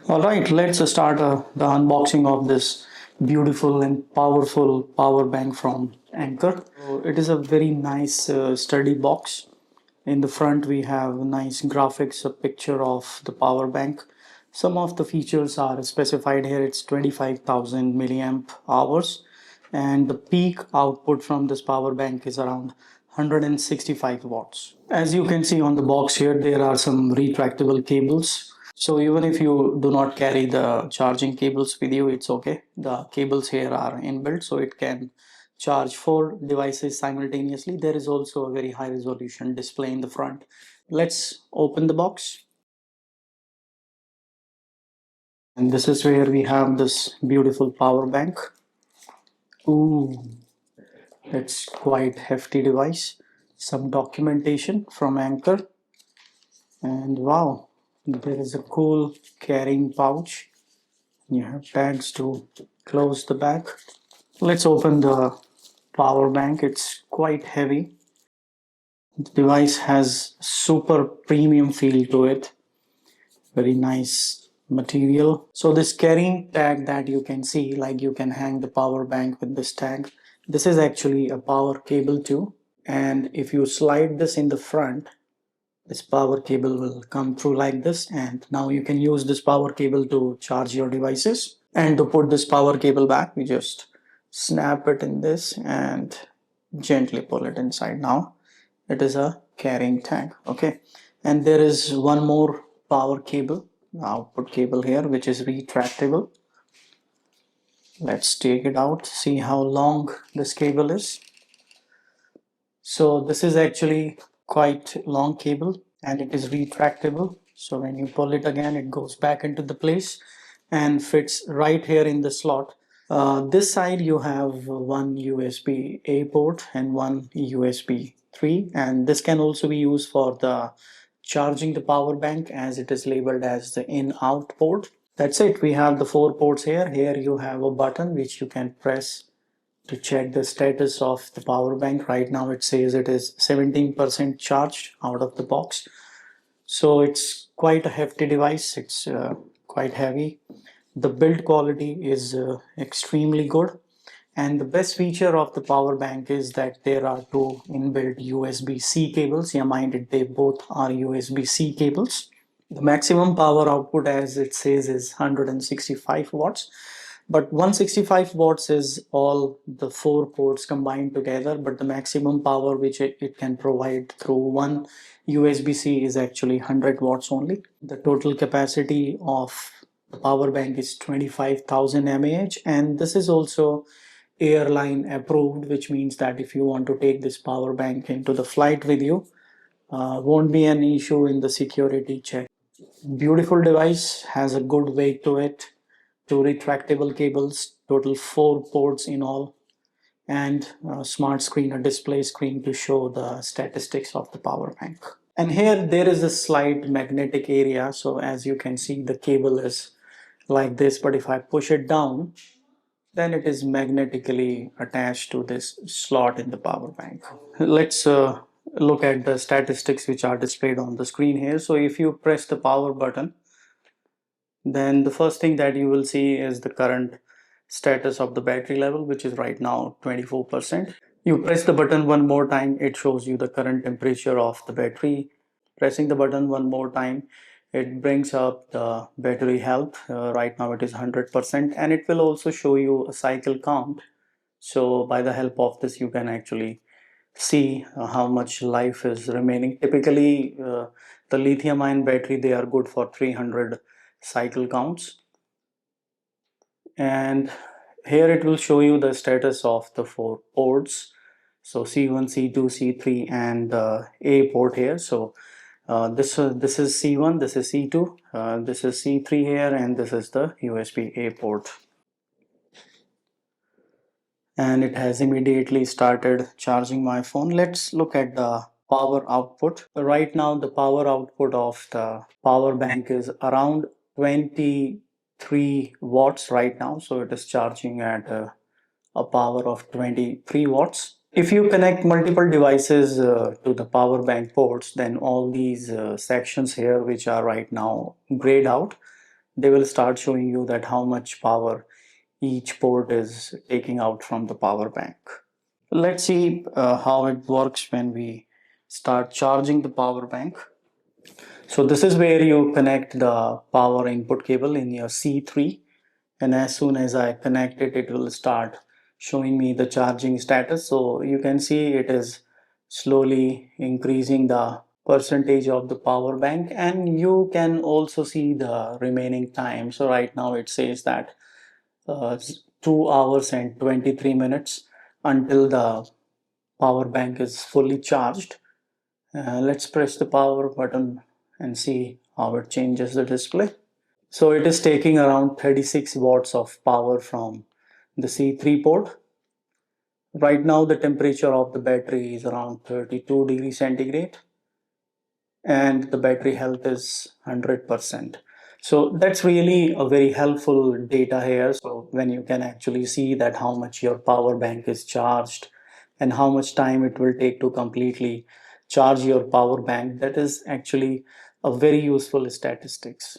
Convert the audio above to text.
All right, let's start the unboxing of this beautiful and powerful power bank from Anker. So it is a very nice sturdy box. In the front, we have nice graphics, a picture of the power bank. Some of the features are specified here. It's 25,000 milliamp hours, and the peak output from this power bank is around 165 watts. As you can see on the box here, there are some retractable cables. So even if you do not carry the charging cables with you, it's okay. The cables here are inbuilt, so it can charge 4 devices simultaneously. There is also a very high resolution display in the front. Let's open the box. And this is where we have this beautiful power bank. Ooh, it's quite hefty device. Some documentation from Anker. And wow, there is a cool carrying pouch. You have pads to close the back. Let's open the power bank. It's quite heavy. The device has super premium feel to it. Very nice material. So this carrying tag that you can see, like you can hang the power bank with this tag. This is actually a power cable too. And if you slide this in the front, this power cable will come through like this, and now you can use this power cable to charge your devices. And to put this power cable back, we just snap it in this and gently pull it inside. Now it is a carrying tag. Okay, and there is one more power cable, output cable here, which is retractable. Let's take it out, see how long this cable is. So this is actually quite long cable, and it is retractable. So when you pull it again, it goes back into the place and fits right here in the slot. This side you have one USB A port and one USB 3, and this can also be used for the charging the power bank, as it is labeled as the in-out port. That's it. We have the 4 ports here. Here you have a button which you can press to check the status of the power bank. Right now it says it is 17% charged out of the box. So it's quite a hefty device. It's quite heavy. The build quality is extremely good. And the best feature of the power bank is that there are 2 inbuilt USB-C cables. Yeah, mind it, they both are USB-C cables. The maximum power output, as it says, is 165 watts. But 165 watts is all the 4 ports combined together, but the maximum power which it can provide through one USB-C is actually 100 watts only. The total capacity of the power bank is 25,000 mAh, and this is also airline approved, which means that if you want to take this power bank into the flight with you, won't be an issue in the security check. Beautiful device, has a good weight to it. 2 retractable cables, total 4 ports in all, and a smart screen, a display screen to show the statistics of the power bank. And here there is a slight magnetic area, so as you can see the cable is like this, but if I push it down, then it is magnetically attached to this slot in the power bank. Let's look at the statistics which are displayed on the screen here. So if you press the power button, then the first thing that you will see is the current status of the battery level, which is right now 24%. You press the button one more time, it shows you the current temperature of the battery. Pressing the button one more time, it brings up the battery health. Right now it is 100%, and it will also show you a cycle count. So by the help of this, you can actually see how much life is remaining. Typically, the lithium ion battery, they are good for 300 cycle counts. And here it will show you the status of the 4 ports. So C1, C2, C3, and A port here. So this is C1, this is C2, this is C3 here, and this is the USB A port. And it has immediately started charging my phone. Let's look at the power output. Right now the power output of the power bank is around 23 watts right now, so it is charging at a power of 23 watts. If you connect multiple devices to the power bank ports, then all these sections here which are right now grayed out, they will start showing you that how much power each port is taking out from the power bank. Let's see how it works when we start charging the power bank. So this is where you connect the power input cable in your C3, and as soon as I connect it, it will start showing me the charging status. So you can see it is slowly increasing the percentage of the power bank, and you can also see the remaining time. So right now it says that 2 hours and 23 minutes until the power bank is fully charged. Let's press the power button and see how it changes the display. So it is taking around 36 watts of power from the C3 port. Right now the temperature of the battery is around 32 degrees centigrade and the battery health is 100%. So that's really a very helpful data here. So when you can actually see that how much your power bank is charged and how much time it will take to completely charge your power bank, that is actually a very useful statistics.